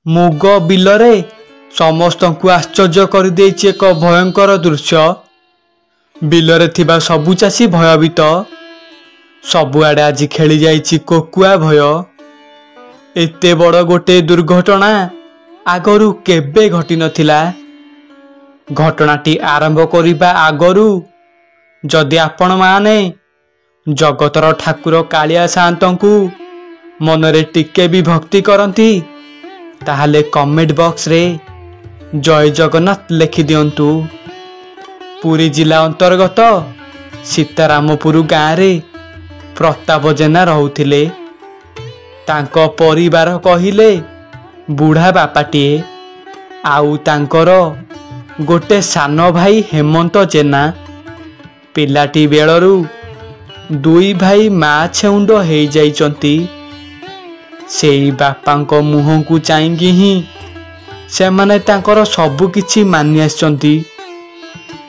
मुग बिलरे समस्तंकु आश्चर्य कर देइछि एक भयंकर दृश्य। बिलरे थिबा सबु चाषी भयभीत। सबुआडे आज खेली जाइछि कोकुआ भय। एते बड़ गोटे दुर्घटना आगरू केबे घटी नथिला। घटनाटी आरंभ करिबा आगरू जदि आपण माने जगतर ठाकुर कालिया सान्तंकु मनरे टिके भी भक्ति करंती ताहले कमेंट बॉक्स रे जय जगन्नाथ लिखि दियंतु। पुरी जिला अंतर्गत सीतारामपुर गाँव रे प्रताप जेना रहुथिले। तांको परिवार कहिले बुढ़ा बापाटिए आउ तांकर गोटे सान भाई हेमंत जेना। पिलाटी बेलरू दुई भाई माँ छेउंड हेई जाइचंती। सेई बापांको मुहं को चाइंगी ही सेमाने तांकर सबु किछि मानि आछंती।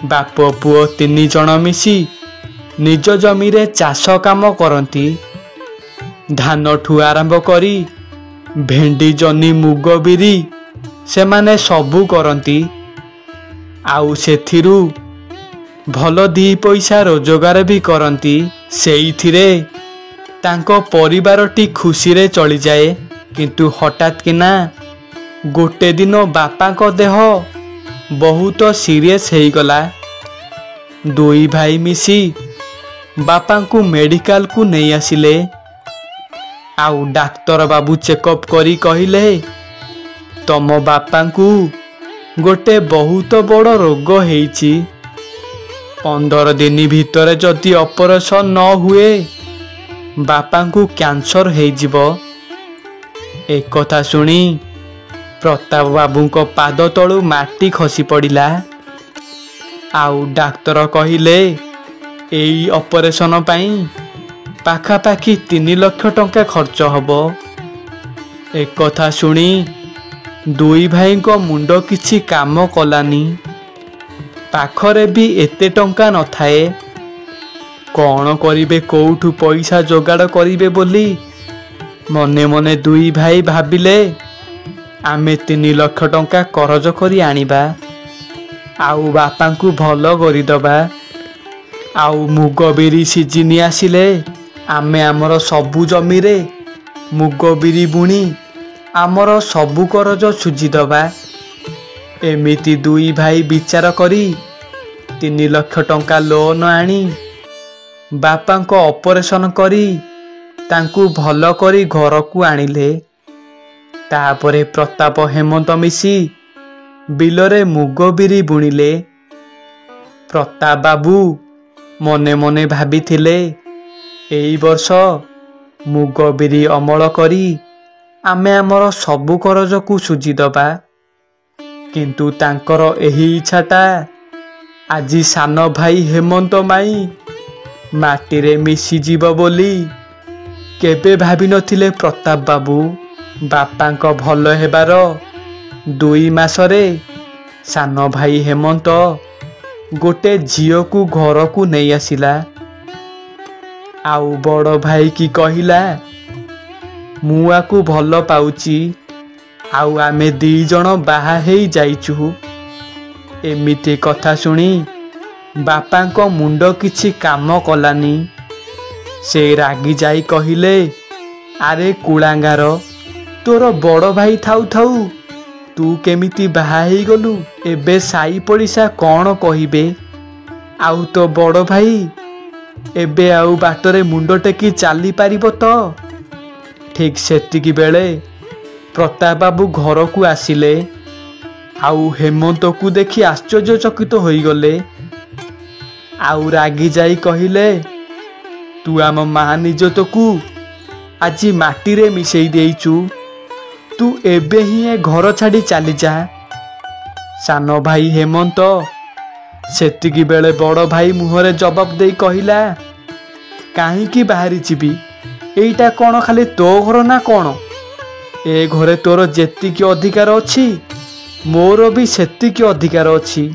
बाप पुओ तीन जण मिसी निज जमी रे चाष काम करंती। धान ठू आरंभ करी भेंडी जनी मुग बिरी सेमाने सबु करंती। आउ सेथिरु भल दी पैसा रोजगार भी करंती। सेइथिरे तांको परिवारटी खुशी रे चली जाए। किंतु हठात किना गोटे दिन बापा को देह बहुत सीरियस हेई गला। दुई भाई मिसी बापा को मेडिकल को नहीं आसिले। आउ डाक्तर बाबू चेकअप करी कहिले तम बापा को गोटे बहुत बड़ रोग हेइछि। 15 दिन भितर जदि ऑपरेशन न हुए बापा को कैंसर हेई जिवो। एक कथा सुनी प्रताप बाबू को पाद तलू माटी खसी पड़िला। आउ डाक्तर कहिले एई ऑपरेशन पाई पाखापाखि 3 लाख टंका खर्च हबो। एक कथा सुनी दुई भाई को मुंड किछि काम कलानी। पाखरे भी एते टंका न थाए। कौन करिबे कोउठु पैसा जोगाड़ करिबे बोली मने मने दुई भाई भाबिले आमे 3 लाख टंका करज करी आनिबा आउ बापा को भल करिदबा। आउ मुग बिरी सीजन आसिले आमे आमर सबु जमी रे मुग बिरी बुणी आमर सबु करज सुझीदबा। एमिति दुई भाई विचार करी 3 लाख टंका लोन आनी बापा को ऑपरेशन करी तांकु भल करी घर को आनिले। तापरे प्रताप हेमंत मिसी बिलरे मुग बिरी बुणिले। प्रताप बाबू मने मने भाबिथिले एई वर्ष मुग बिरी अमल करी आमे आमर सबु करज को सुझीदबा। किंतु तांकर एही इच्छाटा आजी सान भाई हेमंत माई माटी रे मिसी जीव बोली केबे भाबी नथिले प्रताप बाबू। बापा को भल हेबार 2 मासरे सान भाई हेमंत गोटे झियो को घर को नहीं आसिला। आउ बड़ भाई की कहिला मुआ को भल पाउची आउ आमे 2 जण बाहा हेई जाइचु। एमिति कथा सुनी बापा को मुंड किछि काम कलानी। से रागी जाई कहिले आरे कुलांगार तोर बड़ भाई थाउ थाउ तू केमिति बाहा हेई गलु। एबे साई पड़िसा कौन कहिबे। आउ तो बड़ भाई एबे आउ बाटरे मुंड टेकी चाली पारिबो तो। ठीक सेतिकी बेले प्रताप बाबू घर को आसिले। आउ हेमंत को देखि आश्चर्यचकित होई गले। आउ रागी जाई कहिले तू आम महानिजत को आज माटी रे मिसेई देइचु। तू एबे ही घर छाड़ी चली जा। सान भाई हेमंत सेतिकी बेले बड़ भाई मुहरे जवाब देई कहिला काहींकी बाहरी जीवी एईटा कौन खाली तो घर ना कौन। ए घरे तोर जेतिकी अधिकार अछि मोर भी सेतिकी अधिकार अछि।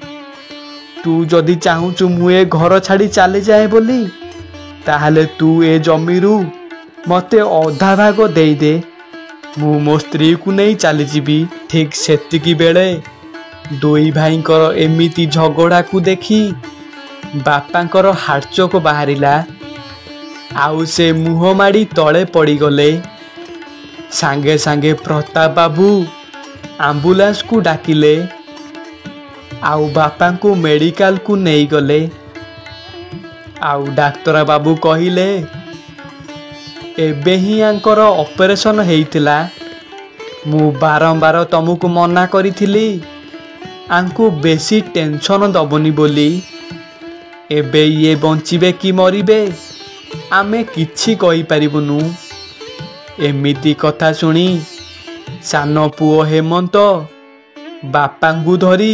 तू जदि चाहूचु मु ए घर छाड़ी चली जाए बोली ताहले तू ए जमीरू मते अधा भाग देई दे। ମୁଁ ମୋ ସ୍ତ୍ରୀକୁ ନେଇ ଚାଲିଯିବି। ଠିକ୍ ସେତିକି ବେଳେ ଦୁଇ ଭାଇଙ୍କର ଏମିତି ଝଗଡ଼ାକୁ ଦେଖି ବାପାଙ୍କର ହାର୍ଟଚୋକ୍ ବାହାରିଲା। ଆଉ ସେ ମୁହଁ ମାଡ଼ି ତଳେ ପଡ଼ିଗଲେ। ସାଙ୍ଗେ ସାଙ୍ଗେ ପ୍ରତାପ ବାବୁ ଆମ୍ବୁଲାନ୍ସକୁ ଡାକିଲେ ଆଉ ବାପାଙ୍କୁ ମେଡ଼ିକାଲକୁ ନେଇଗଲେ। ଆଉ ଡାକ୍ତର ବାବୁ କହିଲେ ଏବେ ହିଁ ଆଙ୍କର ଅପରେସନ ହେଇଥିଲା। ମୁଁ ବାରମ୍ବାର ତମକୁ ମନା କରିଥିଲି ଆଙ୍କୁ ବେଶୀ ଟେନସନ ଦବନି ବୋଲି। ଏବେ ଇଏ ବଞ୍ଚିବେ କି ମରିବେ ଆମେ କିଛି କହିପାରିବୁନୁ। ଏମିତି କଥା ଶୁଣି ସାନ ପୁଅ ହେମନ୍ତ ବାପାଙ୍କୁ ଧରି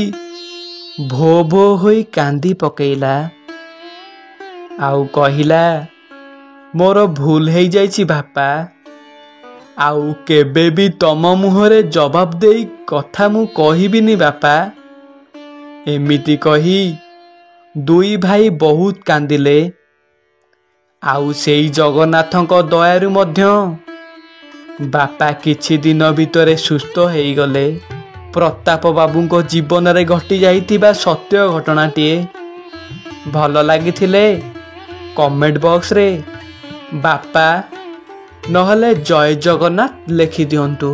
ଭୋ ଭୋ ହୋଇ କାନ୍ଦି ପକେଇଲା। ଆଉ କହିଲା ମୋର ଭୁଲ ହେଇଯାଇଛି ବାପା। ଆଉ କେବେ ବି ତମ ମୁହଁରେ ଜବାବ ଦେଇ କଥା ମୁଁ କହିବିନି ବାପା। ଏମିତି କହି ଦୁଇ ଭାଇ ବହୁତ କାନ୍ଦିଲେ। ଆଉ ସେଇ ଜଗନ୍ନାଥଙ୍କ ଦୟାରୁ ମଧ୍ୟ ବାପା କିଛି ଦିନ ଭିତରେ ସୁସ୍ଥ ହେଇଗଲେ। ପ୍ରତାପ ବାବୁଙ୍କ ଜୀବନରେ ଘଟି ଯାଇଥିବା ସତ୍ୟ ଘଟଣାଟିଏ ଭଲ ଲାଗିଥିଲେ କମେଣ୍ଟ ବକ୍ସରେ ବାପା ନହେଲେ ଜୟ ଜଗନ୍ନାଥ ଲେଖିଦିଅନ୍ତୁ।